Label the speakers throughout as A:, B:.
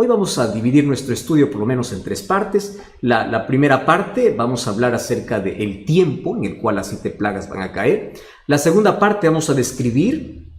A: Hoy vamos a dividir nuestro estudio por lo menos en tres partes. La primera parte vamos a hablar acerca del tiempo en el cual las 7 plagas van a caer. La segunda parte vamos a describir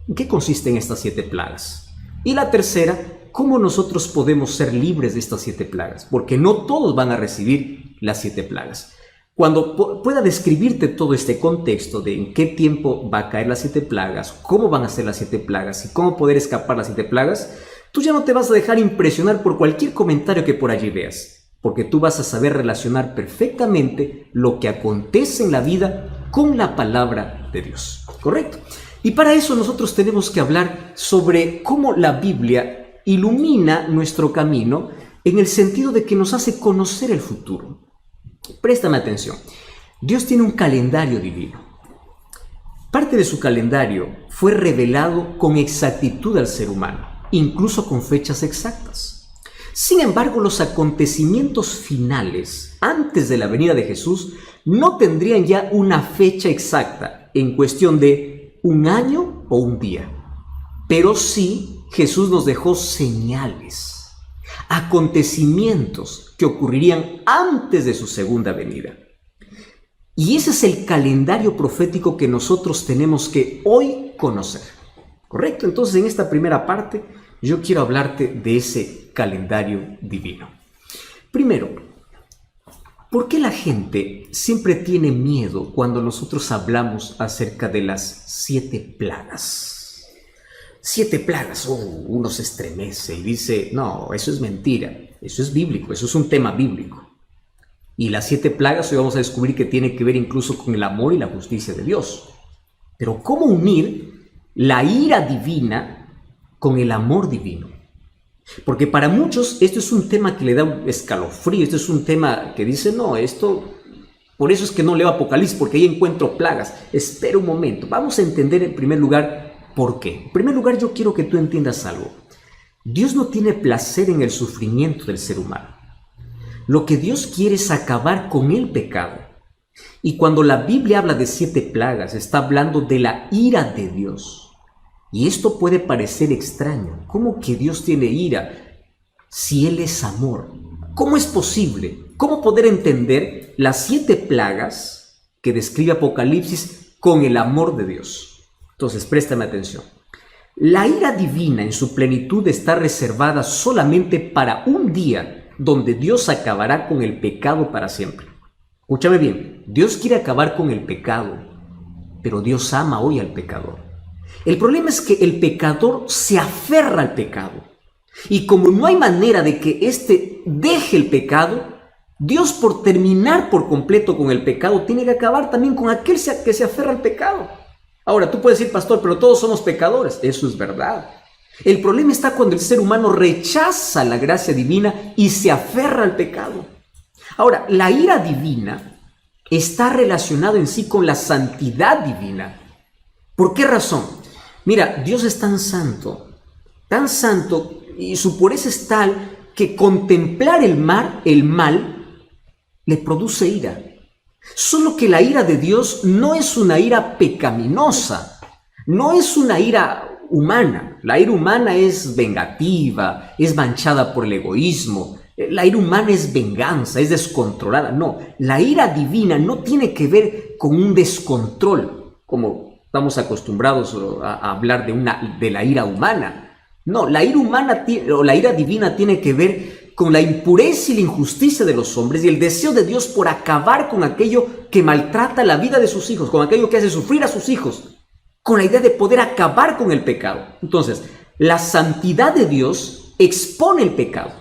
A: en qué consisten estas 7 plagas. Y la tercera, cómo nosotros podemos ser libres de estas 7 plagas, porque no todos van a recibir las 7 plagas. Cuando pueda describirte todo este contexto de en qué tiempo va a caer las 7 plagas, cómo van a ser las 7 plagas y cómo poder escapar las 7 plagas, tú ya no te vas a dejar impresionar por cualquier comentario que por allí veas, porque tú vas a saber relacionar perfectamente lo que acontece en la vida con la palabra de Dios, ¿correcto? Y para eso nosotros tenemos que hablar sobre cómo la Biblia ilumina nuestro camino en el sentido de que nos hace conocer el futuro. Préstame atención. Dios tiene un calendario divino. Parte de su calendario fue revelado con exactitud al ser humano, incluso con fechas exactas. Sin embargo, los acontecimientos finales, antes de la venida de Jesús, no tendrían ya una fecha exacta en cuestión de un año o un día. Pero sí, Jesús nos dejó señales, acontecimientos que ocurrirían antes de su segunda venida. Y ese es el calendario profético que nosotros tenemos que hoy conocer, ¿correcto? Entonces, en esta primera parte, yo quiero hablarte de ese calendario divino. Primero, ¿por qué la gente siempre tiene miedo cuando nosotros hablamos acerca de las 7 plagas? 7 plagas, uno se estremece y dice, no, eso es mentira, eso es bíblico, eso es un tema bíblico. Y las 7 plagas hoy vamos a descubrir que tiene que ver incluso con el amor y la justicia de Dios. Pero ¿cómo unir la ira divina con el amor divino? Porque para muchos esto es un tema que le da un escalofrío, esto es un tema que dice, no, esto, por eso es que no leo Apocalipsis, porque ahí encuentro plagas. Espera un momento, vamos a entender en primer lugar por qué. En primer lugar, yo quiero que tú entiendas algo. Dios no tiene placer en el sufrimiento del ser humano. Lo que Dios quiere es acabar con el pecado. Y cuando la Biblia habla de 7 plagas, está hablando de la ira de Dios. Y esto puede parecer extraño. ¿Cómo que Dios tiene ira si Él es amor? ¿Cómo es posible? ¿Cómo poder entender las 7 plagas que describe Apocalipsis con el amor de Dios? Entonces, préstame atención. La ira divina en su plenitud está reservada solamente para un día donde Dios acabará con el pecado para siempre. Escúchame bien, Dios quiere acabar con el pecado, pero Dios ama hoy al pecador. El problema es que el pecador se aferra al pecado. Y como no hay manera de que éste deje el pecado, Dios, por terminar por completo con el pecado, tiene que acabar también con aquel que se aferra al pecado. Ahora, tú puedes decir, pastor, pero todos somos pecadores. Eso es verdad. El problema está cuando el ser humano rechaza la gracia divina y se aferra al pecado. Ahora, la ira divina está relacionada en sí con la santidad divina. ¿Por qué razón? Mira, Dios es tan santo, y su pureza es tal que contemplar el mal le produce ira. Solo que la ira de Dios no es una ira pecaminosa, no es una ira humana. La ira humana es vengativa, es manchada por el egoísmo. La ira humana es venganza, es descontrolada. No, la ira divina no tiene que ver con un descontrol, como estamos acostumbrados a hablar de la ira humana. No, la ira humana o la ira divina tiene que ver con la impureza y la injusticia de los hombres y el deseo de Dios por acabar con aquello que maltrata la vida de sus hijos, con aquello que hace sufrir a sus hijos, con la idea de poder acabar con el pecado. Entonces, la santidad de Dios expone el pecado.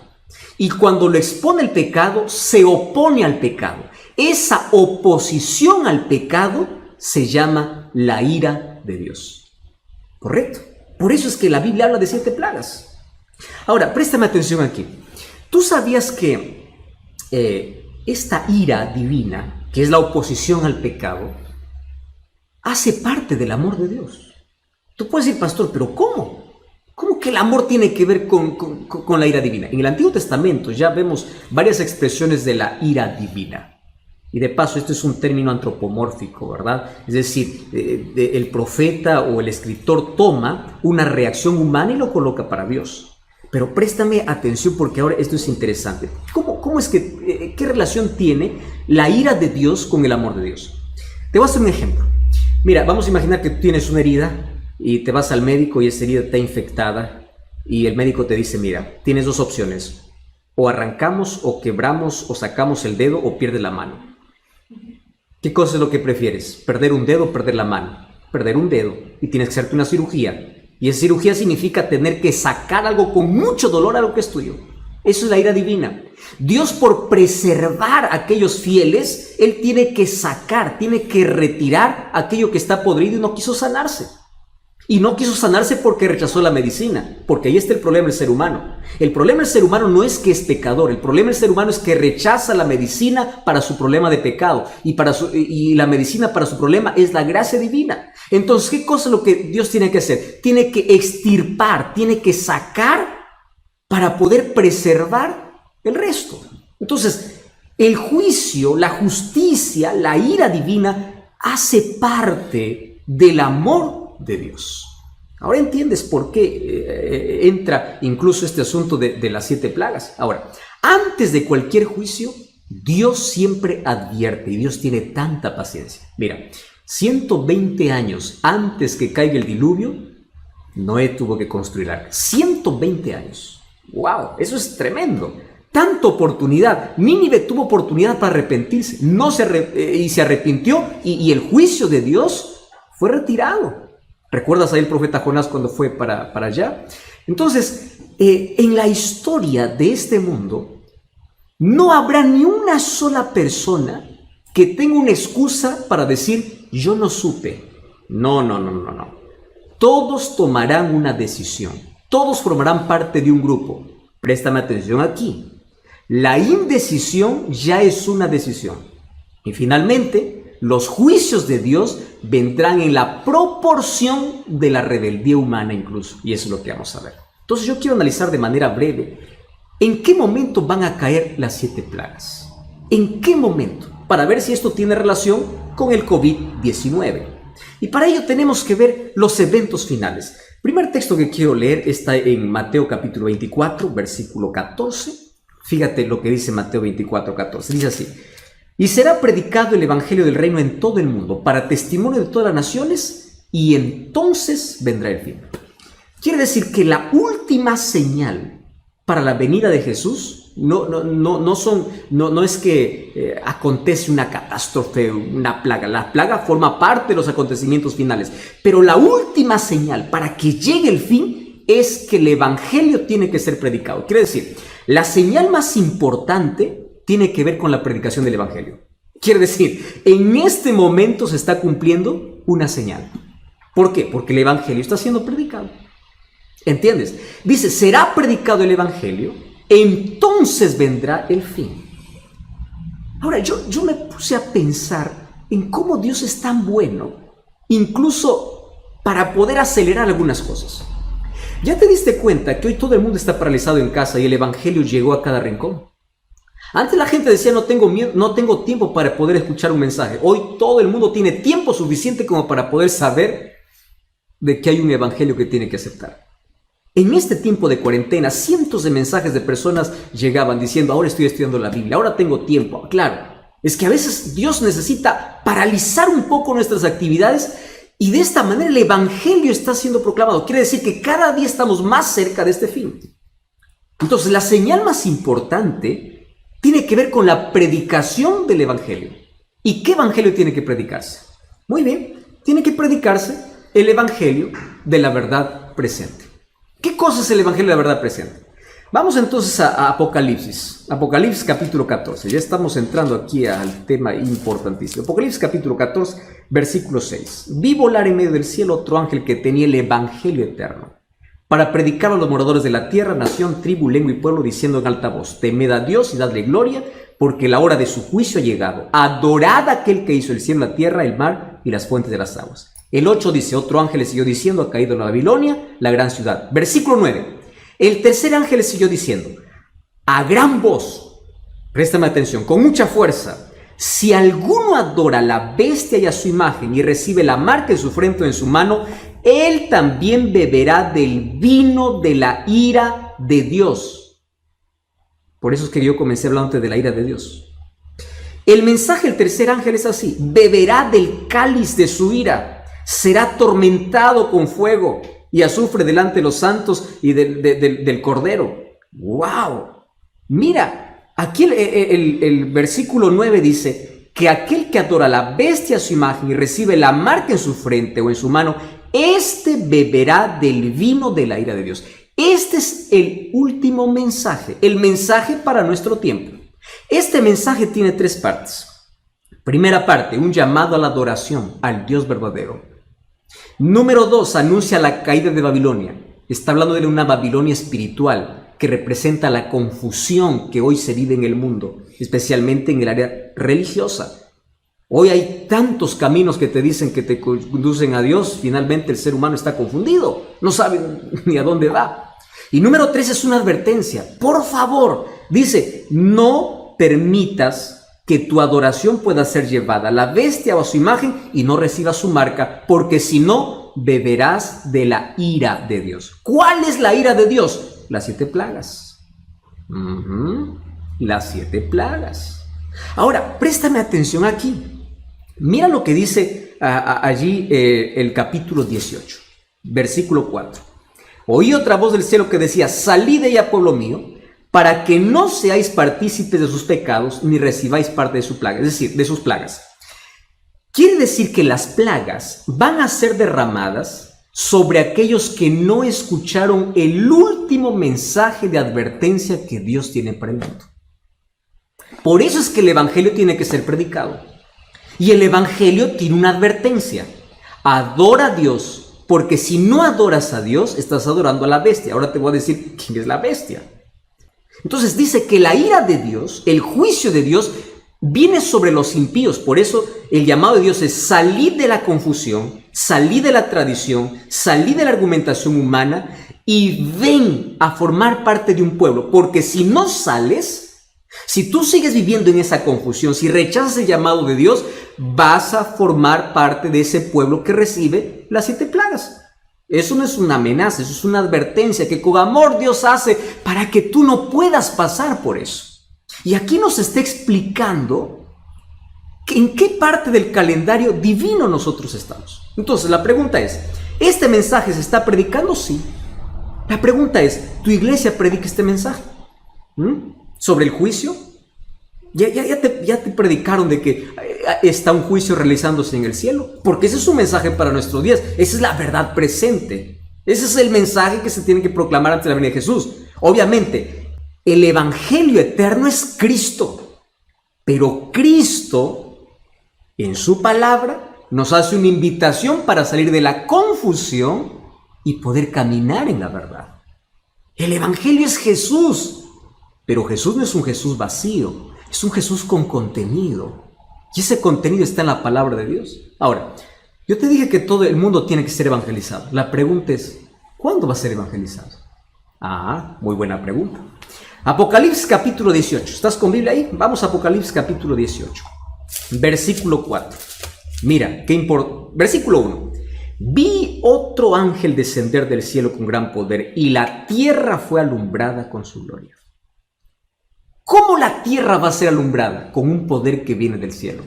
A: Y cuando lo expone el pecado, se opone al pecado. Esa oposición al pecado se llama la ira de Dios. ¿Correcto? Por eso es que la Biblia habla de 7 plagas. Ahora, préstame atención aquí. ¿Tú sabías que esta ira divina, que es la oposición al pecado, hace parte del amor de Dios? Tú puedes decir, pastor, ¿pero cómo? ¿Cómo que el amor tiene que ver con la ira divina? En el Antiguo Testamento ya vemos varias expresiones de la ira divina. Y de paso, esto es un término antropomórfico, ¿verdad? Es decir, el profeta o el escritor toma una reacción humana y lo coloca para Dios. Pero préstame atención porque ahora esto es interesante. ¿Cómo es que, qué relación tiene la ira de Dios con el amor de Dios? Te voy a hacer un ejemplo. Mira, vamos a imaginar que tú tienes una herida y te vas al médico y esa herida está infectada y el médico te dice, mira, tienes dos opciones. O arrancamos o quebramos o sacamos el dedo o pierdes la mano. ¿Qué cosa es lo que prefieres? ¿Perder un dedo o perder la mano? Perder un dedo y tienes que hacerte una cirugía. Y esa cirugía significa tener que sacar algo con mucho dolor a lo que es tuyo. Eso es la ira divina. Dios, por preservar a aquellos fieles, Él tiene que sacar, tiene que retirar aquello que está podrido y no quiso sanarse. Y no quiso sanarse porque rechazó la medicina, porque ahí está el problema del ser humano. El problema del ser humano no es que es pecador, el problema del ser humano es que rechaza la medicina para su problema de pecado y la medicina para su problema es la gracia divina. Entonces, ¿qué cosa es lo que Dios tiene que hacer? Tiene que extirpar, tiene que sacar para poder preservar el resto. Entonces, el juicio, la justicia, la ira divina hace parte del amor de Dios. Ahora entiendes por qué entra incluso este asunto de las 7 plagas. Ahora, antes de cualquier juicio, Dios siempre advierte y Dios tiene tanta paciencia. Mira, 120 años antes que caiga el diluvio, Noé tuvo que construir el arca. 120 años. ¡Wow! Eso es tremendo. Tanta oportunidad. Nínive tuvo oportunidad para arrepentirse. Y se arrepintió y el juicio de Dios fue retirado. ¿Recuerdas ahí el profeta Jonás cuando fue para allá? Entonces, en la historia de este mundo, no habrá ni una sola persona que tenga una excusa para decir, yo no supe. No. Todos tomarán una decisión. Todos formarán parte de un grupo. Préstame atención aquí. La indecisión ya es una decisión. Y finalmente, los juicios de Dios vendrán en la proporción de la rebeldía humana incluso. Y eso es lo que vamos a ver. Entonces yo quiero analizar de manera breve en qué momento van a caer las 7 plagas. ¿En qué momento? Para ver si esto tiene relación con el COVID-19. Y para ello tenemos que ver los eventos finales. El primer texto que quiero leer está en Mateo capítulo 24, versículo 14. Fíjate lo que dice Mateo 24, 14. Dice así. Y será predicado el evangelio del reino en todo el mundo, para testimonio de todas las naciones, y entonces vendrá el fin. Quiere decir que la última señal para la venida de Jesús no es que acontece una catástrofe, una plaga. La plaga forma parte de los acontecimientos finales, pero la última señal para que llegue el fin es que el evangelio tiene que ser predicado. Quiere decir, la señal más importante tiene que ver con la predicación del evangelio. Quiere decir, en este momento se está cumpliendo una señal. ¿Por qué? Porque el evangelio está siendo predicado. ¿Entiendes? Dice, será predicado el evangelio, entonces vendrá el fin. Ahora, yo me puse a pensar en cómo Dios es tan bueno, incluso para poder acelerar algunas cosas. ¿Ya te diste cuenta que hoy todo el mundo está paralizado en casa y el evangelio llegó a cada rincón? Antes la gente decía, no tengo tiempo para poder escuchar un mensaje. Hoy todo el mundo tiene tiempo suficiente como para poder saber de que hay un evangelio que tiene que aceptar. En este tiempo de cuarentena, cientos de mensajes de personas llegaban diciendo, ahora estoy estudiando la Biblia, ahora tengo tiempo. Claro, es que a veces Dios necesita paralizar un poco nuestras actividades y de esta manera el evangelio está siendo proclamado. Quiere decir que cada día estamos más cerca de este fin. Entonces, la señal más importante tiene que ver con la predicación del evangelio. ¿Y qué evangelio tiene que predicarse? Muy bien, tiene que predicarse el evangelio de la verdad presente. ¿Qué cosa es el evangelio de la verdad presente? Vamos entonces a Apocalipsis. Apocalipsis capítulo 14. Ya estamos entrando aquí al tema importantísimo. Apocalipsis capítulo 14, versículo 6. Vi volar en medio del cielo otro ángel que tenía el evangelio eterno, para predicar a los moradores de la tierra, nación, tribu, lengua y pueblo, diciendo en alta voz, temed a Dios y dadle gloria, porque la hora de su juicio ha llegado. Adorad a aquel que hizo el cielo, la tierra, el mar y las fuentes de las aguas. El 8 dice, otro ángel le siguió diciendo, ha caído en Babilonia, la gran ciudad. Versículo 9. El tercer ángel le siguió diciendo, a gran voz, préstame atención, con mucha fuerza, si alguno adora a la bestia y a su imagen y recibe la marca en su frente o en su mano, él también beberá del vino de la ira de Dios. Por eso es que yo comencé hablando de la ira de Dios. El mensaje del tercer ángel es así: beberá del cáliz de su ira, será atormentado con fuego y azufre delante de los santos y del Cordero. ¡Wow! Mira, aquí el versículo 9 dice que aquel que adora la bestia a su imagen y recibe la marca en su frente o en su mano, este beberá del vino de la ira de Dios. Este es el último mensaje, el mensaje para nuestro tiempo. Este mensaje tiene tres partes. Primera parte, un llamado a la adoración al Dios verdadero. Número 2, anuncia la caída de Babilonia. Está hablando de una Babilonia espiritual que representa la confusión que hoy se vive en el mundo, especialmente en el área religiosa. Hoy hay tantos caminos que te dicen que te conducen a Dios. Finalmente el ser humano está confundido, no sabe ni a dónde va. Y número 3 es una advertencia. Por favor, dice, no permitas que tu adoración pueda ser llevada a la bestia o a su imagen y no recibas su marca, porque si no, beberás de la ira de Dios. ¿Cuál es la ira de Dios? Las 7 plagas. Las 7 plagas. Ahora, préstame atención aquí. Mira lo que dice allí el capítulo 18, versículo 4. Oí otra voz del cielo que decía: salid de ella, pueblo mío, para que no seáis partícipes de sus pecados, ni recibáis parte de su plaga, es decir, de sus plagas. Quiere decir que las plagas van a ser derramadas sobre aquellos que no escucharon el último mensaje de advertencia que Dios tiene para el mundo. Por eso es que el evangelio tiene que ser predicado. Y el evangelio tiene una advertencia: adora a Dios, porque si no adoras a Dios, estás adorando a la bestia. Ahora te voy a decir quién es la bestia. Entonces dice que la ira de Dios, el juicio de Dios, viene sobre los impíos. Por eso el llamado de Dios es: salid de la confusión, salid de la tradición, salid de la argumentación humana y ven a formar parte de un pueblo. Porque si no sales, si tú sigues viviendo en esa confusión, si rechazas el llamado de Dios, vas a formar parte de ese pueblo que recibe las 7 plagas. Eso no es una amenaza, eso es una advertencia que con amor Dios hace para que tú no puedas pasar por eso. Y aquí nos está explicando en qué parte del calendario divino nosotros estamos. Entonces la pregunta es: ¿este mensaje se está predicando? Sí. La pregunta es: ¿tu iglesia predica este mensaje? ¿Sobre el juicio? Ya te predicaron de que está un juicio realizándose en el cielo, porque ese es un mensaje para nuestros días. Esa es la verdad presente. Ese es el mensaje que se tiene que proclamar ante la venida de Jesús. Obviamente, el evangelio eterno es Cristo, pero Cristo, en su palabra, nos hace una invitación para salir de la confusión y poder caminar en la verdad. El evangelio es Jesús, pero Jesús no es un Jesús vacío. Es un Jesús con contenido. Y ese contenido está en la palabra de Dios. Ahora, yo te dije que todo el mundo tiene que ser evangelizado. La pregunta es: ¿cuándo va a ser evangelizado? Muy buena pregunta. Apocalipsis capítulo 18. ¿Estás con Biblia ahí? Vamos a Apocalipsis capítulo 18. Versículo 4. Mira, qué importante. Versículo 1. Vi otro ángel descender del cielo con gran poder, y la tierra fue alumbrada con su gloria. ¿Cómo la tierra va a ser alumbrada? Con un poder que viene del cielo.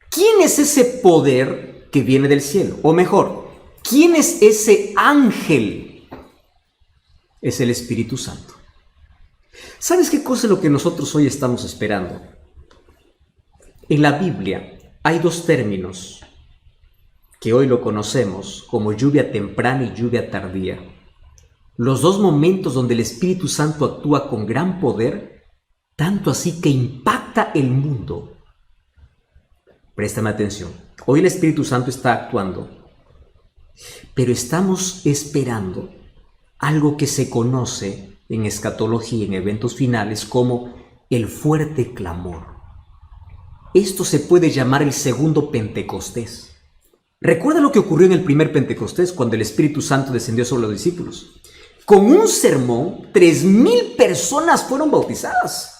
A: ¿Quién es ese poder que viene del cielo? O mejor, ¿quién es ese ángel? Es el Espíritu Santo. ¿Sabes qué cosa es lo que nosotros hoy estamos esperando? En la Biblia hay 2 términos que hoy lo conocemos como lluvia temprana y lluvia tardía. Los 2 momentos donde el Espíritu Santo actúa con gran poder, tanto así que impacta el mundo. Préstame atención. Hoy el Espíritu Santo está actuando, pero estamos esperando algo que se conoce en escatología, en eventos finales, como el fuerte clamor. Esto se puede llamar el segundo Pentecostés. ¿Recuerda lo que ocurrió en el primer Pentecostés, cuando el Espíritu Santo descendió sobre los discípulos? Con un sermón, 3,000 personas fueron bautizadas.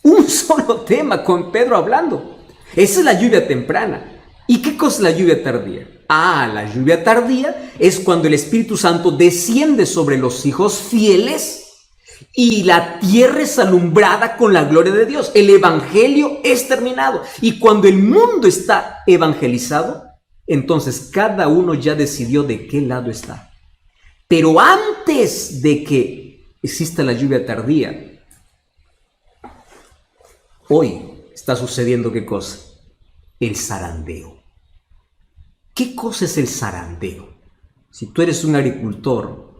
A: Un solo tema, con Pedro hablando. Esa es la lluvia temprana. ¿Y qué cosa es la lluvia tardía? La lluvia tardía es cuando el Espíritu Santo desciende sobre los hijos fieles y la tierra es alumbrada con la gloria de Dios. El evangelio es terminado. Y cuando el mundo está evangelizado, entonces cada uno ya decidió de qué lado está. Pero antes de que exista la lluvia tardía, hoy está sucediendo ¿qué cosa? El zarandeo. ¿Qué cosa es el zarandeo? Si tú eres un agricultor,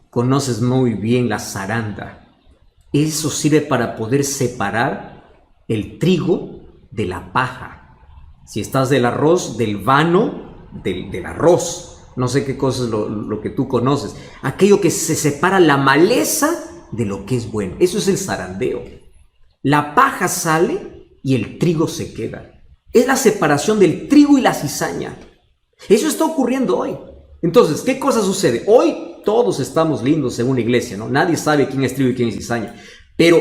A: conoces muy bien la zaranda. Eso sirve para poder separar el trigo de la paja. Si estás del arroz, del vano, del arroz. No sé qué cosa es lo que tú conoces. Aquello que se separa la maleza de lo que es bueno. Eso es el zarandeo. La paja sale y el trigo se queda. Es la separación del trigo y la cizaña. Eso está ocurriendo hoy. Entonces, ¿qué cosa sucede? Hoy todos estamos lindos en una iglesia, ¿no? Nadie sabe quién es trigo y quién es cizaña. Pero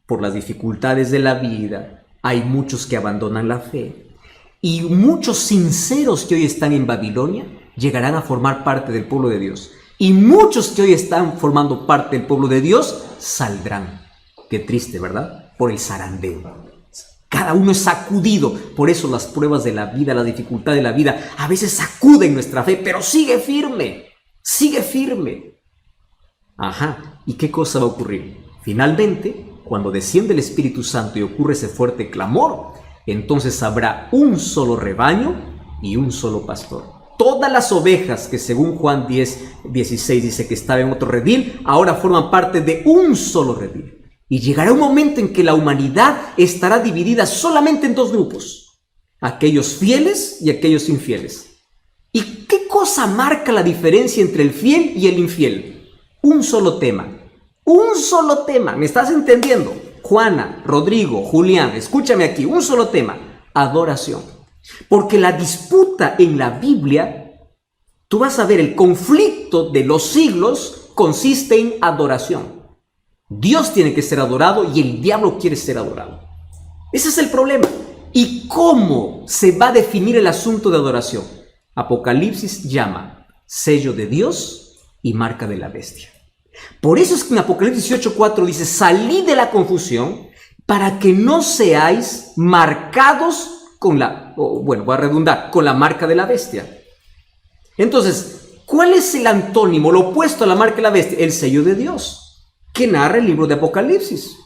A: por las dificultades de la vida, hay muchos que abandonan la fe. Y muchos sinceros que hoy están en Babilonia llegarán a formar parte del pueblo de Dios. Y muchos que hoy están formando parte del pueblo de Dios saldrán. Qué triste, ¿verdad? Por el zarandeo. Cada uno es sacudido. Por eso las pruebas de la vida, la dificultad de la vida, a veces sacuden nuestra fe, pero sigue firme. Sigue firme. ¿Y qué cosa va a ocurrir? Finalmente, cuando desciende el Espíritu Santo y ocurre ese fuerte clamor, entonces habrá un solo rebaño y un solo pastor. Todas las ovejas que según Juan 10:16 dice que estaban en otro redil, ahora forman parte de un solo redil. Y llegará un momento en que la humanidad estará dividida solamente en dos grupos, aquellos fieles y aquellos infieles. ¿Y qué cosa marca la diferencia entre el fiel y el infiel? Un solo tema. Un solo tema. ¿Me estás entendiendo? Juana, Rodrigo, Julián, escúchame aquí. Un solo tema. Adoración. Porque la disputa en la Biblia, tú vas a ver, el conflicto de los siglos consiste en adoración. Dios tiene que ser adorado y el diablo quiere ser adorado. Ese es el problema. ¿Y cómo se va a definir el asunto de adoración? Apocalipsis llama sello de Dios y marca de la bestia. Por eso es que en Apocalipsis 18:4 dice: salid de la confusión para que no seáis marcados con voy a redundar, con la marca de la bestia. Entonces, ¿cuál es el antónimo, lo opuesto a la marca de la bestia? El sello de Dios, que narra el libro de Apocalipsis.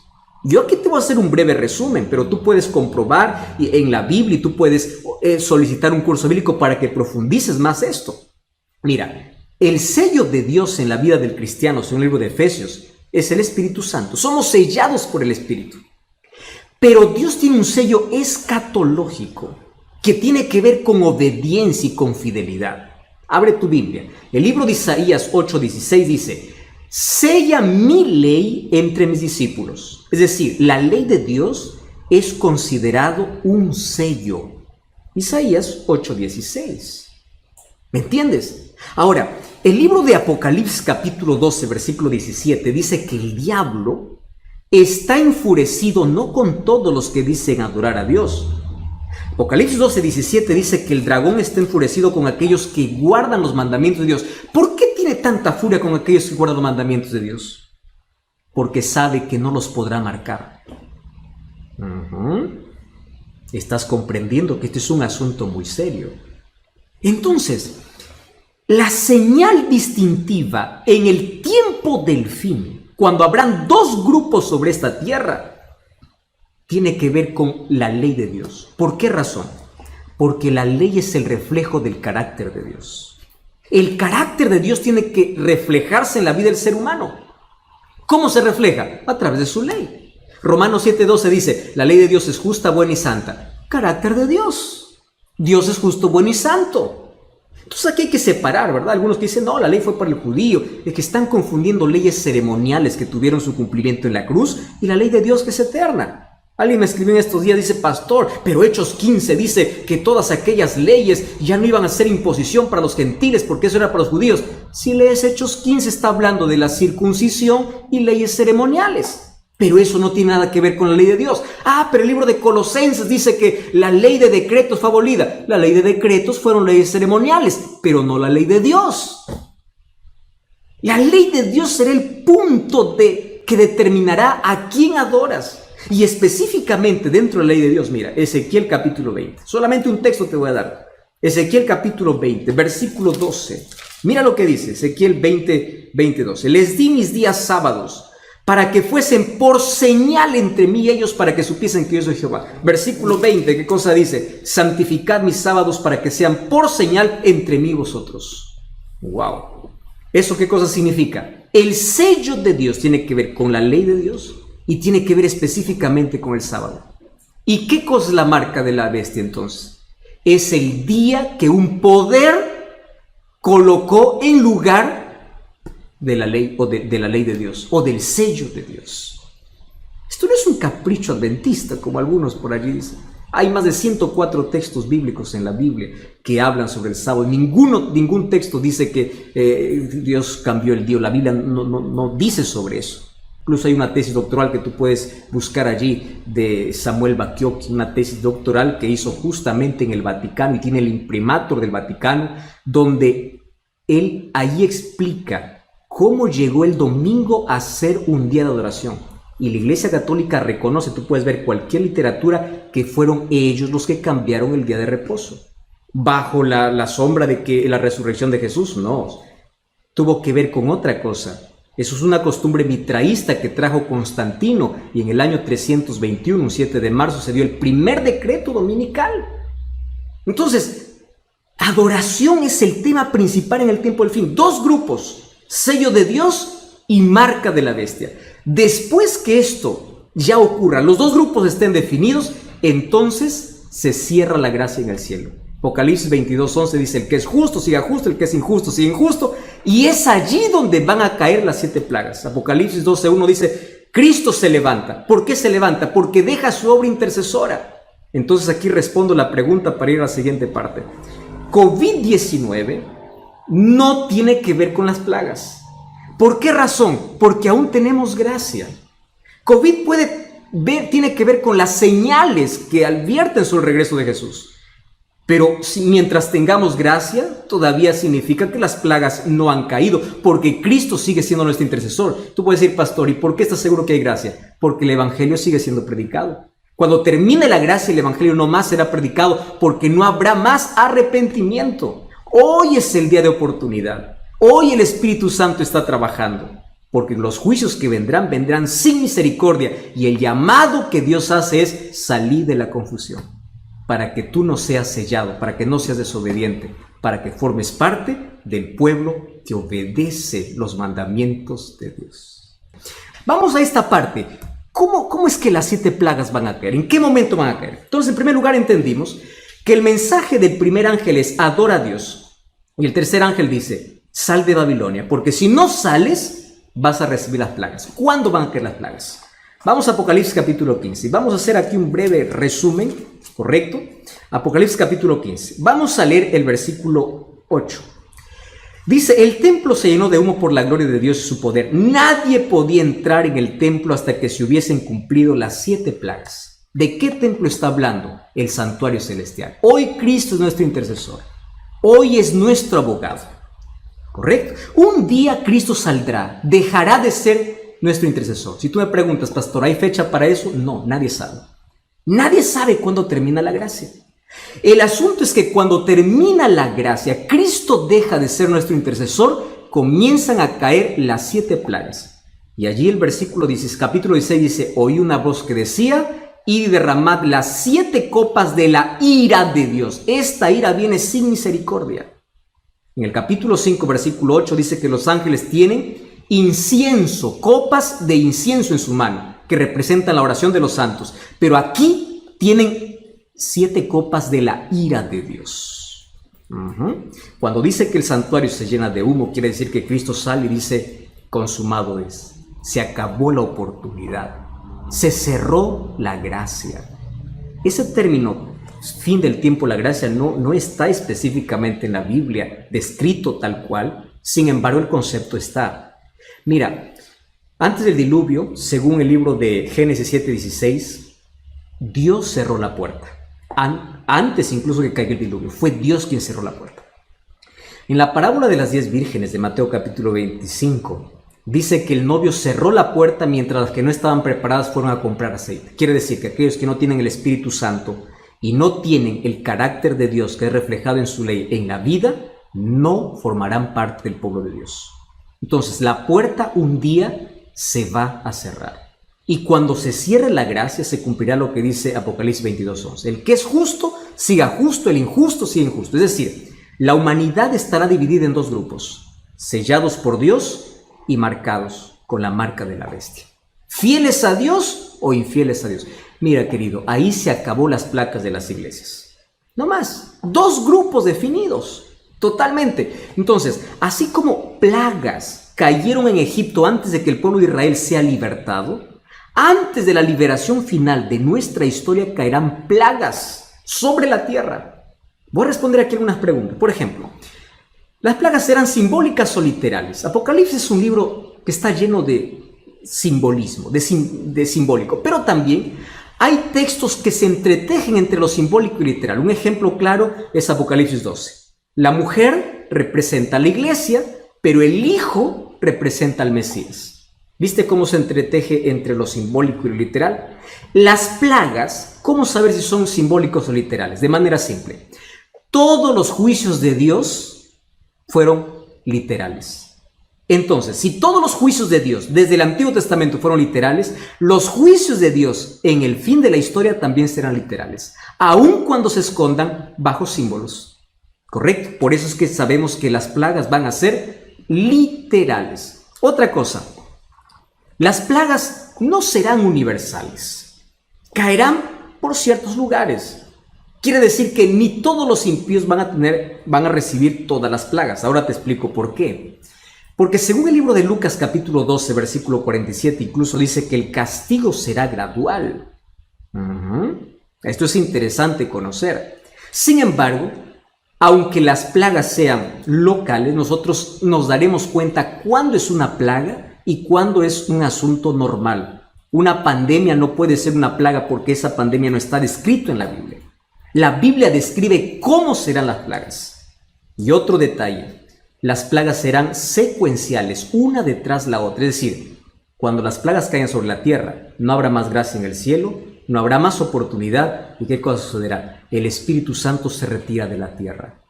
A: Yo aquí te voy a hacer un breve resumen, pero tú puedes comprobar en la Biblia y tú puedes solicitar un curso bíblico para que profundices más esto. Mira, el sello de Dios en la vida del cristiano, según el libro de Efesios, es el Espíritu Santo. Somos sellados por el Espíritu. Pero Dios tiene un sello escatológico que tiene que ver con obediencia y con fidelidad. Abre tu Biblia. El libro de Isaías 8:16 dice: sella mi ley entre mis discípulos. Es decir, la ley de Dios es considerado un sello. Isaías 8:16. ¿Me entiendes? Ahora, el libro de Apocalipsis capítulo 12, versículo 17 dice que el diablo está enfurecido no con todos los que dicen adorar a Dios. Apocalipsis 12:17 dice que el dragón está enfurecido con aquellos que guardan los mandamientos de Dios. ¿Por qué tiene tanta furia con aquellos que guardan los mandamientos de Dios? Porque sabe que no los podrá marcar. Estás comprendiendo que este es un asunto muy serio. Entonces, la señal distintiva en el tiempo del fin, cuando habrán dos grupos sobre esta tierra, tiene que ver con la ley de Dios. ¿Por qué razón? Porque la ley es el reflejo del carácter de Dios. El carácter de Dios tiene que reflejarse en la vida del ser humano. ¿Cómo se refleja? A través de su ley. Romanos 7:12 dice: la ley de Dios es justa, buena y santa. Carácter de Dios. Dios es justo, bueno y santo. Entonces aquí hay que separar, ¿verdad? Algunos que dicen: no, la ley fue para el judío. Es que están confundiendo leyes ceremoniales que tuvieron su cumplimiento en la cruz y la ley de Dios que es eterna. Alguien me escribió en estos días, dice: pastor, pero Hechos 15 dice que todas aquellas leyes ya no iban a ser imposición para los gentiles porque eso era para los judíos. Si lees Hechos 15 está hablando de la circuncisión y leyes ceremoniales. Pero eso no tiene nada que ver con la ley de Dios. Pero el libro de Colosenses dice que la ley de decretos fue abolida. La ley de decretos fueron leyes ceremoniales, pero no la ley de Dios. La ley de Dios será el punto que determinará a quién adoras. Y específicamente dentro de la ley de Dios, mira, Ezequiel capítulo 20. Solamente un texto te voy a dar. Ezequiel capítulo 20, versículo 12. Mira lo que dice Ezequiel 20, 12. Les di mis días sábados para que fuesen por señal entre mí y ellos, para que supiesen que yo soy Jehová. Versículo 20, ¿qué cosa dice? Santificad mis sábados para que sean por señal entre mí y vosotros. ¡Wow! ¿Eso qué cosa significa? El sello de Dios tiene que ver con la ley de Dios y tiene que ver específicamente con el sábado. ¿Y qué cosa es la marca de la bestia entonces? Es el día que un poder colocó en lugar de la ley o de la ley de Dios o del sello de Dios. Esto no es un capricho adventista como algunos por allí dicen. Hay más de 104 textos bíblicos en la Biblia que hablan sobre el sábado. Ningún texto dice que Dios cambió el día. La Biblia no dice sobre eso. Incluso hay una tesis doctoral que tú puedes buscar allí de Samuel Bacchiocchi, una tesis doctoral que hizo justamente en el Vaticano y tiene el imprimatur del Vaticano, donde él ahí explica cómo llegó el domingo a ser un día de adoración. Y la Iglesia Católica reconoce, tú puedes ver cualquier literatura, que fueron ellos los que cambiaron el día de reposo. Bajo la sombra de que la resurrección de Jesús, no. Tuvo que ver con otra cosa. Eso es una costumbre mitraísta que trajo Constantino, y en el año 321, un 7 de marzo, se dio el primer decreto dominical. Entonces, adoración es el tema principal en el tiempo del fin. Dos grupos, sello de Dios y marca de la bestia. Después que esto ya ocurra, los dos grupos estén definidos, entonces se cierra la gracia en el cielo. Apocalipsis 22:11 dice: el que es justo siga justo, el que es injusto siga injusto, y es allí donde van a caer las 7 plagas. Apocalipsis 12:1 dice: Cristo se levanta. ¿Por qué se levanta? Porque deja su obra intercesora. Entonces aquí respondo la pregunta para ir a la siguiente parte. COVID-19 no tiene que ver con las plagas. ¿Por qué razón? Porque aún tenemos gracia. COVID tiene que ver con las señales que advierten sobre el regreso de Jesús. Pero mientras tengamos gracia, todavía significa que las plagas no han caído, porque Cristo sigue siendo nuestro intercesor. Tú puedes decir: pastor, ¿y por qué estás seguro que hay gracia? Porque el evangelio sigue siendo predicado. Cuando termine la gracia, el evangelio no más será predicado, porque no habrá más arrepentimiento. Hoy es el día de oportunidad. Hoy el Espíritu Santo está trabajando, porque los juicios que vendrán sin misericordia, y el llamado que Dios hace es: salir de la confusión, para que tú no seas sellado, para que no seas desobediente, para que formes parte del pueblo que obedece los mandamientos de Dios. Vamos a esta parte. ¿Cómo es que las 7 plagas van a caer? ¿En qué momento van a caer? Entonces, en primer lugar, entendimos que el mensaje del primer ángel es: adora a Dios. Y el tercer ángel dice: sal de Babilonia, porque si no sales, vas a recibir las plagas. ¿Cuándo van a caer las plagas? Vamos a Apocalipsis capítulo 15. Vamos a hacer aquí un breve resumen, ¿correcto? Apocalipsis capítulo 15. Vamos a leer el versículo 8. Dice: el templo se llenó de humo por la gloria de Dios y su poder. Nadie podía entrar en el templo hasta que se hubiesen cumplido las 7 plagas. ¿De qué templo está hablando? El santuario celestial. Hoy Cristo es nuestro intercesor. Hoy es nuestro abogado. ¿Correcto? Un día Cristo saldrá, dejará de ser nuestro intercesor. Si tú me preguntas: pastor, ¿hay fecha para eso? No, nadie sabe. Nadie sabe cuándo termina la gracia. El asunto es que cuando termina la gracia, Cristo deja de ser nuestro intercesor, comienzan a caer las 7 plagas. Y allí el versículo 16, capítulo 16 dice: oí una voz que decía: id y derramad las 7 copas de la ira de Dios. Esta ira viene sin misericordia. En el capítulo 5, versículo 8 dice que los ángeles tienen incienso, copas de incienso en su mano, que representan la oración de los santos. Pero aquí tienen 7 copas de la ira de Dios. Cuando dice que el santuario se llena de humo, quiere decir que Cristo sale y dice: consumado es. Se acabó la oportunidad. Se cerró la gracia. Ese término, fin del tiempo, la gracia, no está específicamente en la Biblia descrito tal cual. Sin embargo, el concepto está. Mira, Antes del diluvio, según el libro de Génesis 7:16, Dios cerró la puerta. Antes incluso que caiga el diluvio, fue Dios quien cerró la puerta. En la parábola de las 10 vírgenes de Mateo capítulo 25, dice que el novio cerró la puerta mientras las que no estaban preparadas fueron a comprar aceite. Quiere decir que aquellos que no tienen el Espíritu Santo y no tienen el carácter de Dios que es reflejado en su ley en la vida, no formarán parte del pueblo de Dios. Entonces, la puerta un día se va a cerrar. Y cuando se cierre la gracia, se cumplirá lo que dice Apocalipsis 22:11. El que es justo, siga justo, el injusto, siga injusto. Es decir, la humanidad estará dividida en dos grupos, sellados por Dios y marcados con la marca de la bestia. ¿Fieles a Dios o infieles a Dios? Mira, querido, ahí se acabó las placas de las iglesias. No más, dos grupos definidos, totalmente. Entonces, así como plagas cayeron en Egipto antes de que el pueblo de Israel sea libertado, antes de la liberación final de nuestra historia caerán plagas sobre la tierra. Voy a responder aquí algunas preguntas. Por ejemplo, ¿las plagas eran simbólicas o literales? Apocalipsis es un libro que está lleno de simbolismo, de simbólico, pero también hay textos que se entretejen entre lo simbólico y literal. Un ejemplo claro es Apocalipsis 12. La mujer representa a la iglesia, pero el hijo representa al Mesías. ¿Viste cómo se entreteje entre lo simbólico y lo literal? Las plagas, ¿cómo saber si son simbólicos o literales? De manera simple. Todos los juicios de Dios fueron literales. Entonces, si todos los juicios de Dios desde el Antiguo Testamento fueron literales, los juicios de Dios en el fin de la historia también serán literales, aun cuando se escondan bajo símbolos. ¿Correcto? Por eso es que sabemos que las plagas van a ser literales. Otra cosa, las plagas no serán universales, caerán por ciertos lugares. Quiere decir que ni todos los impíos van a recibir todas las plagas. Ahora te explico por qué. Porque según el libro de Lucas capítulo 12, versículo 47, incluso dice que el castigo será gradual. Esto es interesante conocer. Sin embargo, aunque las plagas sean locales, nosotros nos daremos cuenta cuándo es una plaga y cuándo es un asunto normal. Una pandemia no puede ser una plaga porque esa pandemia no está descrito en la Biblia. La Biblia describe cómo serán las plagas. Y otro detalle, las plagas serán secuenciales, una detrás de la otra. Es decir, cuando las plagas caigan sobre la tierra, no habrá más gracia en el cielo, no habrá más oportunidad. ¿Y qué cosa sucederá? El Espíritu Santo se retira de la tierra.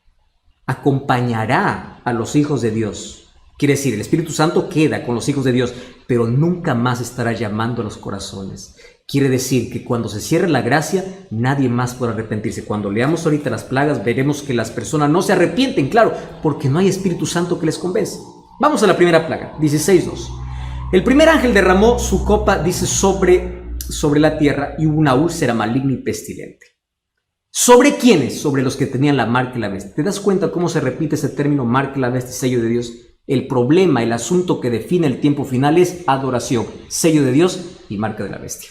A: Acompañará a los hijos de Dios. Quiere decir, el Espíritu Santo queda con los hijos de Dios, pero nunca más estará llamando a los corazones. Quiere decir que cuando se cierre la gracia, nadie más podrá arrepentirse. Cuando leamos ahorita las plagas, veremos que las personas no se arrepienten, claro, porque no hay Espíritu Santo que les convence. Vamos a la primera plaga, 16:2. El primer ángel derramó su copa, dice, sobre la tierra y hubo una úlcera maligna y pestilente. ¿Sobre quiénes? Sobre los que tenían la marca y la bestia. ¿Te das cuenta cómo se repite ese término, marca y la bestia, sello de Dios? El problema, el asunto que define el tiempo final es adoración, sello de Dios y marca de la bestia.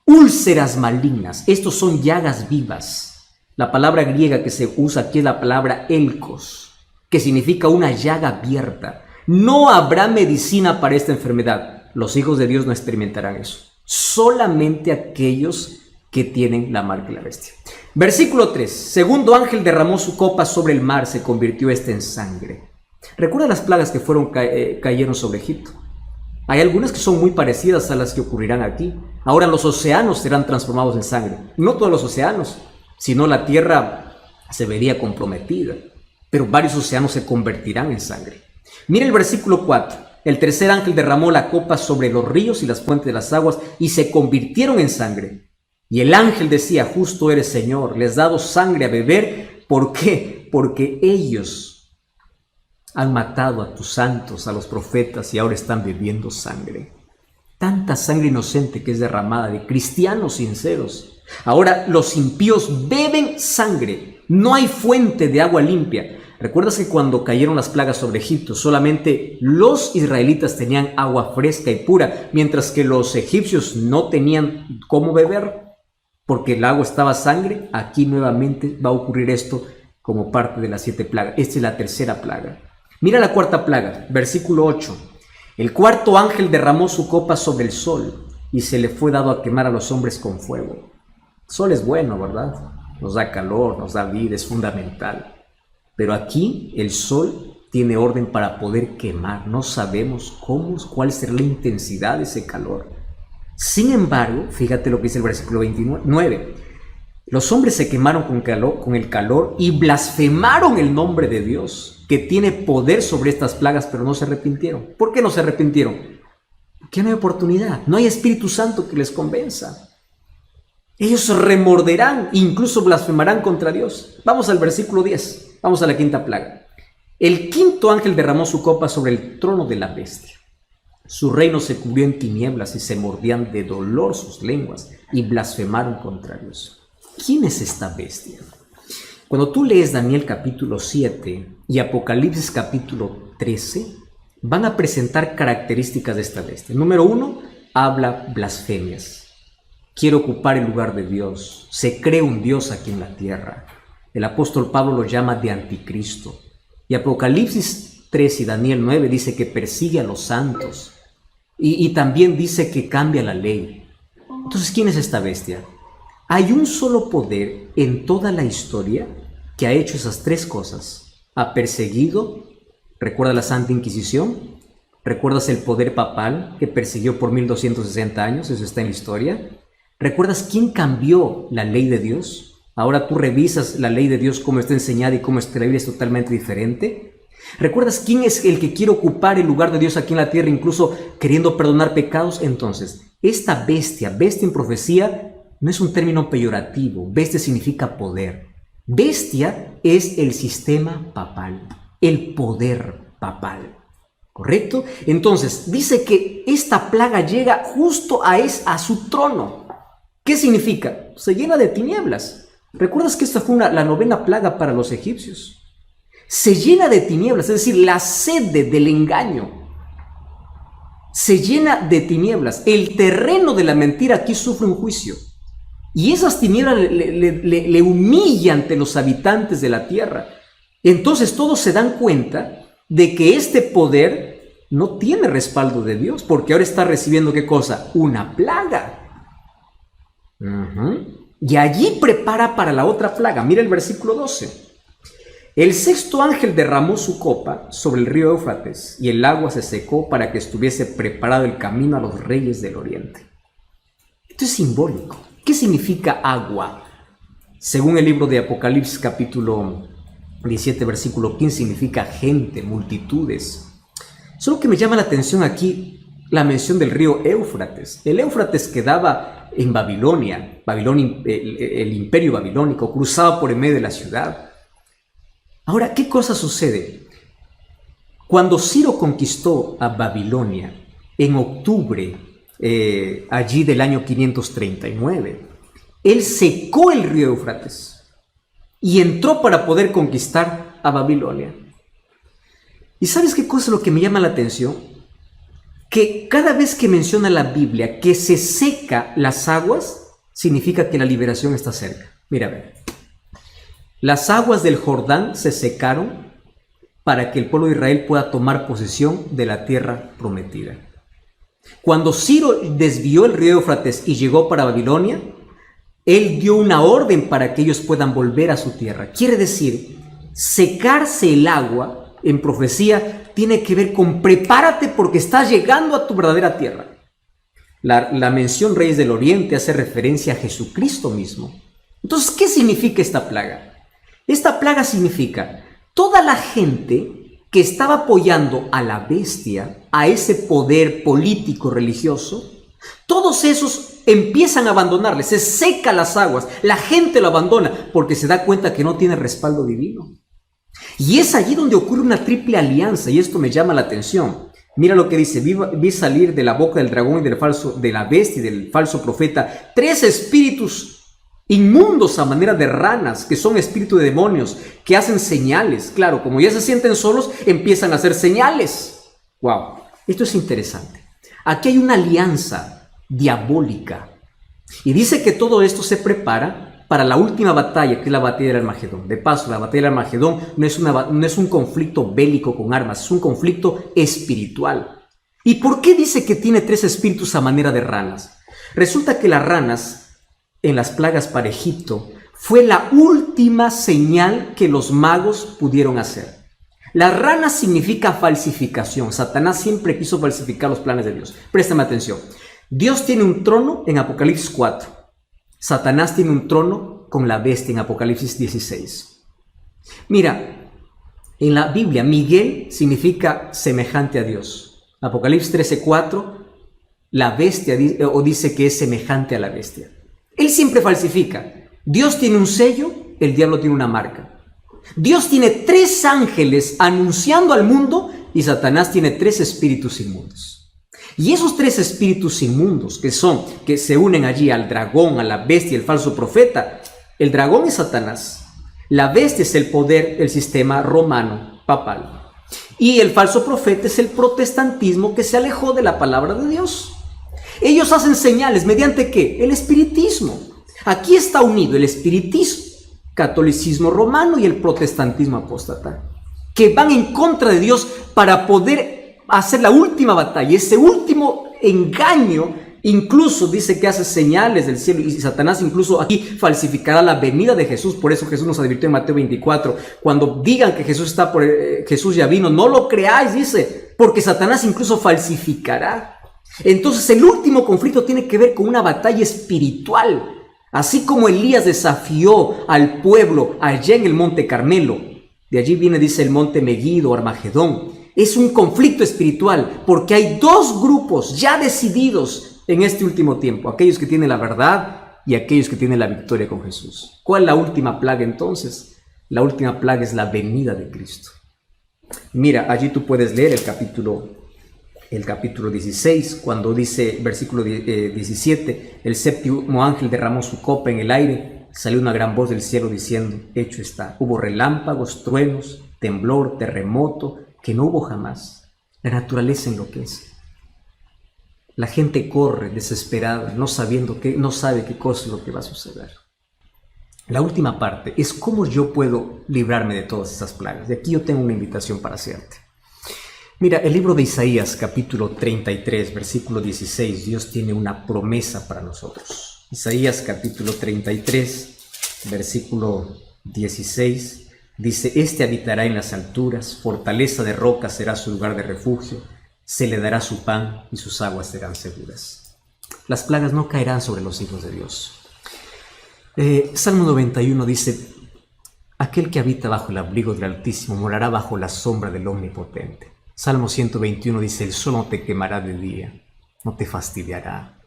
A: Úlceras malignas, estos son llagas vivas. La palabra griega que se usa aquí es la palabra elkos, que significa una llaga abierta. No habrá medicina para esta enfermedad. Los hijos de Dios no experimentarán eso. Solamente aquellos que tienen la marca de la bestia. Versículo 3. Segundo ángel derramó su copa sobre el mar, se convirtió esta en sangre. ¿Recuerda las plagas que cayeron sobre Egipto? Hay algunas que son muy parecidas a las que ocurrirán aquí. Ahora los océanos serán transformados en sangre. No todos los océanos, sino la tierra se vería comprometida. Pero varios océanos se convertirán en sangre. Mira el versículo 4. El tercer ángel derramó la copa sobre los ríos y las fuentes de las aguas y se convirtieron en sangre. Y el ángel decía, justo eres, Señor, les has dado sangre a beber. ¿Por qué? Porque ellos han matado a tus santos, a los profetas, y ahora están bebiendo sangre. Tanta sangre inocente que es derramada de cristianos sinceros. Ahora los impíos beben sangre. No hay fuente de agua limpia. ¿Recuerdas que cuando cayeron las plagas sobre Egipto, solamente los israelitas tenían agua fresca y pura, mientras que los egipcios no tenían cómo beber? Porque el agua estaba sangre. Aquí nuevamente va a ocurrir esto como parte de las 7 plagas. Esta es la tercera plaga. Mira la cuarta plaga, versículo 8. El cuarto ángel derramó su copa sobre el sol y se le fue dado a quemar a los hombres con fuego. El sol es bueno, ¿verdad? Nos da calor, nos da vida, es fundamental. Pero aquí el sol tiene orden para poder quemar. No sabemos cuál será la intensidad de ese calor. Sin embargo, fíjate lo que dice el versículo 29. Los hombres se quemaron con el calor y blasfemaron el nombre de Dios, que tiene poder sobre estas plagas, pero no se arrepintieron. ¿Por qué no se arrepintieron? Porque no hay oportunidad, no hay Espíritu Santo que les convenza. Ellos remorderán, incluso blasfemarán contra Dios. Vamos al versículo 10, vamos a la quinta plaga. El quinto ángel derramó su copa sobre el trono de la bestia. Su reino se cubrió en tinieblas y se mordían de dolor sus lenguas y blasfemaron contra Dios. ¿Quién es esta bestia? Cuando tú lees Daniel capítulo 7 y Apocalipsis capítulo 13, van a presentar características de esta bestia. Número 1, habla blasfemias. Quiere ocupar el lugar de Dios. Se cree un Dios aquí en la tierra. El apóstol Pablo lo llama de anticristo. Y Apocalipsis 3 y Daniel 9 dice que persigue a los santos. Y también dice que cambia la ley. Entonces, ¿quién es esta bestia? Hay un solo poder en toda la historia que ha hecho esas tres cosas. Ha perseguido, ¿recuerda la Santa Inquisición? ¿Recuerdas el poder papal que persiguió por 1260 años? Eso está en la historia. ¿Recuerdas quién cambió la ley de Dios? Ahora tú revisas la ley de Dios, cómo está enseñada y cómo está la Biblia es totalmente diferente. ¿Recuerdas quién es el que quiere ocupar el lugar de Dios aquí en la tierra, incluso queriendo perdonar pecados? Entonces, esta bestia en profecía, no es un término peyorativo. Bestia significa poder. Bestia es el sistema papal, el poder papal. ¿Correcto? Entonces, dice que esta plaga llega justo a su trono. ¿Qué significa? Se llena de tinieblas. ¿Recuerdas que esta fue la novena plaga para los egipcios? Se llena de tinieblas, es decir, la sede del engaño. Se llena de tinieblas. El terreno de la mentira aquí sufre un juicio. Y esas tinieblas le humillan ante los habitantes de la tierra. Entonces todos se dan cuenta de que este poder no tiene respaldo de Dios, porque ahora está recibiendo ¿qué cosa? Una plaga. Y allí prepara para la otra plaga. Mira el versículo 12. El sexto ángel derramó su copa sobre el río Éufrates, y el agua se secó para que estuviese preparado el camino a los reyes del oriente. Esto es simbólico. ¿Qué significa agua? Según el libro de Apocalipsis capítulo 17 versículo 15 significa gente, multitudes. Solo que me llama la atención aquí la mención del río Éufrates. El Éufrates quedaba en Babilonia, el imperio babilónico, cruzaba por en medio de la ciudad. Ahora, ¿qué cosa sucede? Cuando Ciro conquistó a Babilonia en octubre allí del año 539, él secó el río Éufrates y entró para poder conquistar a Babilonia. ¿Y sabes qué cosa es lo que me llama la atención? Que cada vez que menciona la Biblia que se seca las aguas, significa que la liberación está cerca. Mira, a ver. Las aguas del Jordán se secaron para que el pueblo de Israel pueda tomar posesión de la tierra prometida. Cuando Ciro desvió el río Éufrates y llegó para Babilonia, él dio una orden para que ellos puedan volver a su tierra. Quiere decir, secarse el agua en profecía tiene que ver con prepárate porque estás llegando a tu verdadera tierra. La mención Reyes del Oriente hace referencia a Jesucristo mismo. Entonces, ¿qué significa esta plaga? Esta plaga significa toda la gente que estaba apoyando a la bestia, a ese poder político religioso, todos esos empiezan a abandonarle, se secan las aguas, la gente lo abandona porque se da cuenta que no tiene respaldo divino. Y es allí donde ocurre una triple alianza, y esto me llama la atención. Mira lo que dice: vi salir de la boca del dragón y de la bestia y del falso profeta 3 espíritus inmundos a manera de ranas, que son espíritus de demonios, que hacen señales. Claro, como ya se sienten solos, empiezan a hacer señales. Wow, esto es interesante. Aquí hay una alianza diabólica. Y dice que todo esto se prepara para la última batalla, que es la batalla del Armagedón. De paso, la batalla del Armagedón no es un conflicto bélico con armas, es un conflicto espiritual. ¿Y por qué dice que tiene 3 espíritus a manera de ranas? Resulta que las ranas en las plagas para Egipto fue la última señal que los magos pudieron hacer. Las ranas significa falsificación. Satanás siempre quiso falsificar los planes de Dios. Préstame atención. Dios tiene un trono en Apocalipsis 4. Satanás tiene un trono con la bestia en Apocalipsis 16. Mira, en la Biblia, Miguel significa semejante a Dios. Apocalipsis 13:4, la bestia dice que es semejante a la bestia. Él siempre falsifica. Dios tiene un sello, el diablo tiene una marca. Dios tiene 3 ángeles anunciando al mundo y Satanás tiene 3 espíritus inmundos. Y esos 3 espíritus inmundos que se unen allí al dragón, a la bestia, el falso profeta. El dragón es Satanás. La bestia es el poder del sistema romano papal. Y el falso profeta es el protestantismo que se alejó de la palabra de Dios. Ellos hacen señales, ¿mediante qué? El espiritismo. Aquí está unido el espiritismo, catolicismo romano y el protestantismo apóstata, que van en contra de Dios para poder hacer la última batalla. Ese último engaño incluso dice que hace señales del cielo, y Satanás incluso aquí falsificará la venida de Jesús. Por eso Jesús nos advirtió en Mateo 24, cuando digan que Jesús ya vino, no lo creáis, dice, porque Satanás incluso falsificará. Entonces el último conflicto tiene que ver con una batalla espiritual. Así como Elías desafió al pueblo allá en el monte Carmelo, de allí viene, dice, el monte Meguido, Armagedón. Es un conflicto espiritual porque hay 2 grupos ya decididos en este último tiempo, aquellos que tienen la verdad y aquellos que tienen la victoria con Jesús. ¿Cuál es la última plaga entonces? La última plaga es la venida de Cristo. Mira, allí tú puedes leer el capítulo 16, cuando dice, versículo 17, el 7º ángel derramó su copa en el aire, salió una gran voz del cielo diciendo, hecho está. Hubo relámpagos, truenos, temblor, terremoto, que no hubo jamás. La naturaleza enloquece. La gente corre desesperada, no sabe qué cosa es lo que va a suceder. La última parte es cómo yo puedo librarme de todas esas plagas. Y aquí yo tengo una invitación para hacerte. Mira, el libro de Isaías, capítulo 33, versículo 16, Dios tiene una promesa para nosotros. Isaías, capítulo 33, versículo 16, dice, este habitará en las alturas, fortaleza de roca será su lugar de refugio, se le dará su pan y sus aguas serán seguras. Las plagas no caerán sobre los hijos de Dios. Salmo 91 dice, aquel que habita bajo el abrigo del Altísimo morará bajo la sombra del Omnipotente. Salmo 121 dice, el sol no te quemará de día, no te fastidiará.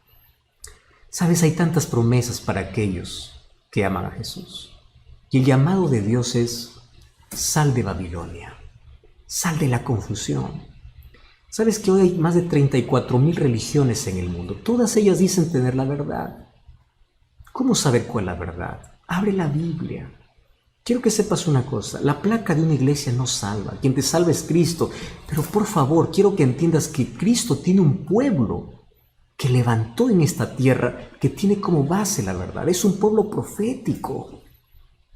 A: Sabes, hay tantas promesas para aquellos que aman a Jesús. Y el llamado de Dios es, sal de Babilonia, sal de la confusión. Sabes que hoy hay más de 34,000 religiones en el mundo. Todas ellas dicen tener la verdad. ¿Cómo saber cuál es la verdad? Abre la Biblia. Quiero que sepas una cosa, la placa de una iglesia no salva, quien te salva es Cristo, pero por favor, quiero que entiendas que Cristo tiene un pueblo que levantó en esta tierra, que tiene como base la verdad, es un pueblo profético.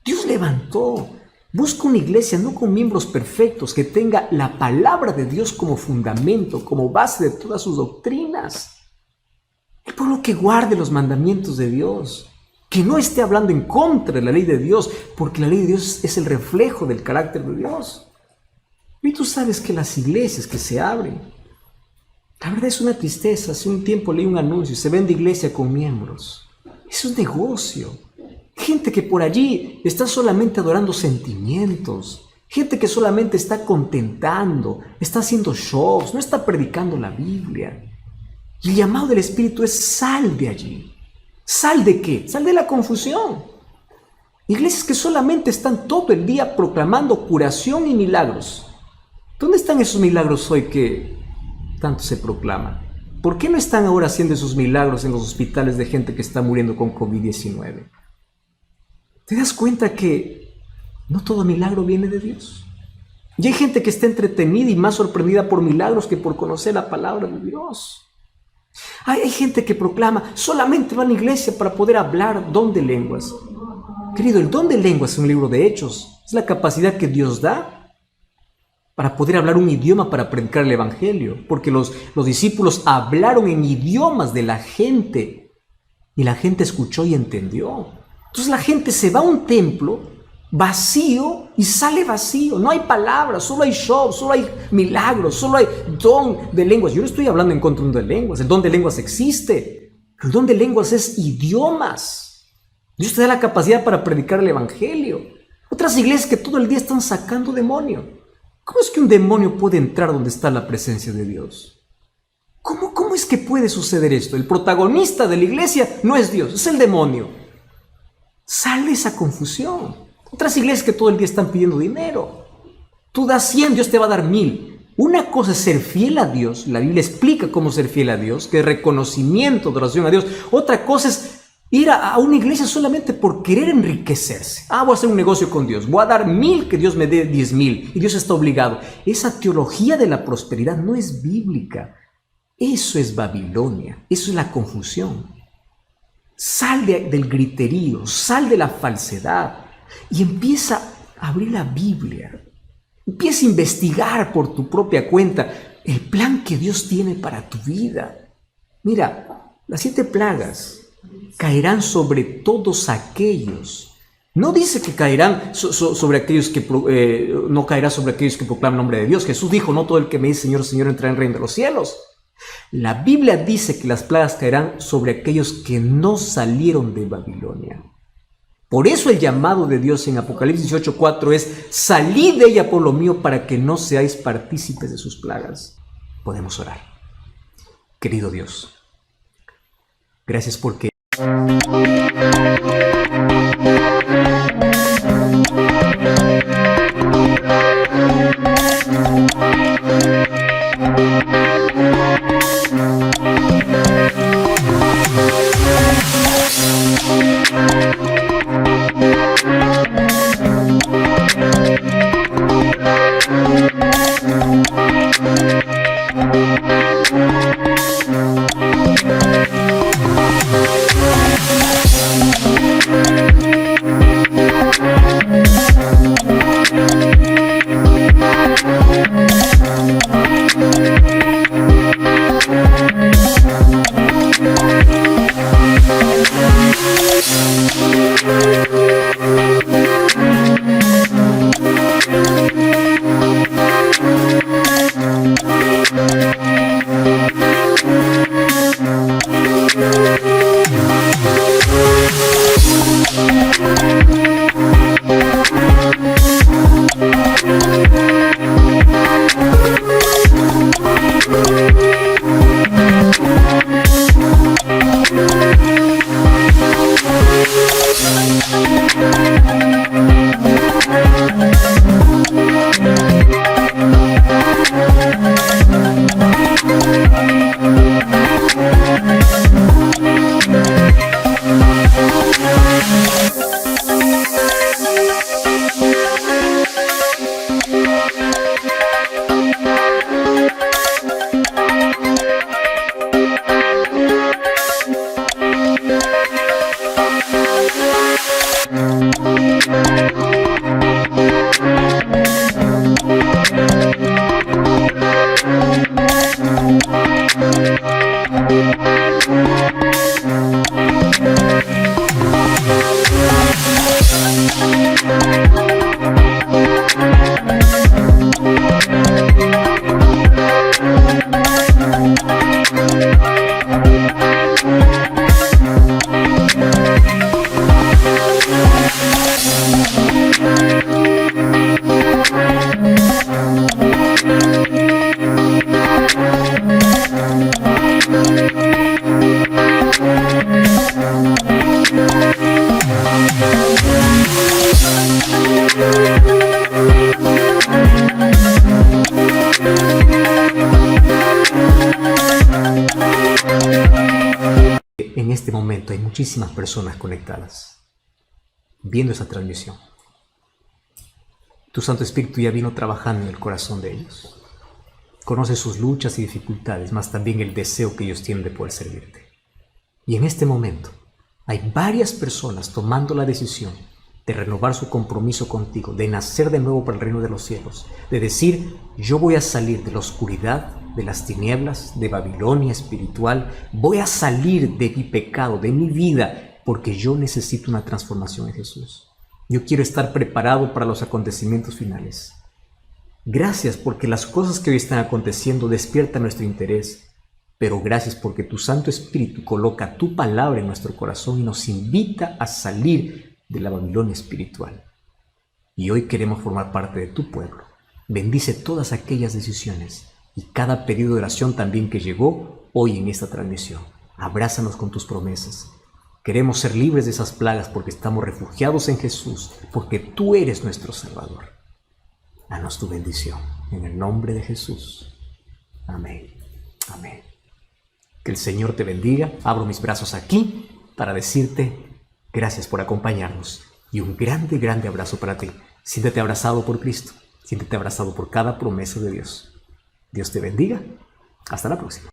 A: Dios levantó, busca una iglesia no con miembros perfectos, que tenga la palabra de Dios como fundamento, como base de todas sus doctrinas. El pueblo que guarde los mandamientos de Dios, que no esté hablando en contra de la ley de Dios, porque la ley de Dios es el reflejo del carácter de Dios. Y tú sabes que las iglesias que se abren, la verdad es una tristeza. Hace un tiempo leí un anuncio, se vende iglesia con miembros. Es un negocio. Gente que por allí está solamente adorando sentimientos, gente que solamente está contentando, está haciendo shows, no está predicando la Biblia. Y el llamado del Espíritu es sal de allí. ¿Sal de qué? Sal de la confusión. Iglesias que solamente están todo el día proclamando curación y milagros. ¿Dónde están esos milagros hoy que tanto se proclaman? ¿Por qué no están ahora haciendo esos milagros en los hospitales de gente que está muriendo con COVID-19? ¿Te das cuenta que no todo milagro viene de Dios? Y hay gente que está entretenida y más sorprendida por milagros que por conocer la palabra de Dios. Hay gente que proclama, solamente va a la iglesia para poder hablar don de lenguas. Querido, el don de lenguas es un libro de Hechos. Es la capacidad que Dios da. para poder hablar un idioma para predicar el evangelio, porque los discípulos hablaron en idiomas de la gente y la gente escuchó y entendió. Entonces la gente se va a un templo vacío y sale vacío. No hay palabras, solo hay show, solo hay milagros, solo hay don de lenguas. Yo no estoy hablando en contra del don de lenguas. El don de lenguas existe. El don de lenguas es idiomas. Dios te da la capacidad para predicar el evangelio. Otras iglesias que todo el día están sacando demonio. ¿Cómo es que un demonio puede entrar donde está la presencia de Dios? ¿Cómo es que puede suceder esto? El protagonista de la iglesia no es Dios, es el demonio. Sale esa confusión. Otras iglesias que todo el día están pidiendo dinero. Tú das 100, Dios te va a dar 1000. Una cosa es ser fiel a Dios. La Biblia explica cómo ser fiel a Dios, que es reconocimiento, adoración a Dios. Otra cosa es ir a una iglesia solamente por querer enriquecerse. Voy a hacer un negocio con Dios. Voy a dar 1000, que Dios me dé 10,000. Y Dios está obligado. Esa teología de la prosperidad no es bíblica. Eso es Babilonia. Eso es la confusión. Sal del griterío, sal de la falsedad y empieza a abrir la Biblia. Empieza a investigar por tu propia cuenta el plan que Dios tiene para tu vida. Mira, las 7 plagas caerán sobre todos aquellos. No dice que caerán sobre aquellos que no caerá sobre aquellos que proclaman el nombre de Dios. Jesús dijo, no todo el que me dice Señor, Señor entrará en el reino de los cielos. La Biblia dice que las plagas caerán sobre aquellos que no salieron de Babilonia. Por eso el llamado de Dios en Apocalipsis 18:4 es: salid de ella por lo mío para que no seáis partícipes de sus plagas. Podemos orar. Querido Dios, gracias porque en este momento hay muchísimas personas conectadas viendo esa transmisión. Tu Santo Espíritu ya vino trabajando en el corazón de ellos. Conoce sus luchas y dificultades, más también el deseo que ellos tienen de poder servirte. Y en este momento hay varias personas tomando la decisión de renovar su compromiso contigo, de nacer de nuevo para el reino de los cielos, de decir, yo voy a salir de la oscuridad, de las tinieblas, de Babilonia espiritual, voy a salir de mi pecado, de mi vida, porque yo necesito una transformación en Jesús. Yo quiero estar preparado para los acontecimientos finales. Gracias porque las cosas que hoy están aconteciendo despiertan nuestro interés, pero gracias porque tu Santo Espíritu coloca tu palabra en nuestro corazón y nos invita a salir de la Babilonia espiritual. Y hoy queremos formar parte de tu pueblo. Bendice todas aquellas decisiones y cada pedido de oración también que llegó hoy en esta transmisión. Abrázanos con tus promesas. Queremos ser libres de esas plagas porque estamos refugiados en Jesús, porque tú eres nuestro Salvador. Danos tu bendición en el nombre de Jesús. Amén. Amén. Que el Señor te bendiga. Abro mis brazos aquí para decirte gracias por acompañarnos y un grande, grande abrazo para ti. Siéntete abrazado por Cristo. Siéntete abrazado por cada promesa de Dios. Dios te bendiga. Hasta la próxima.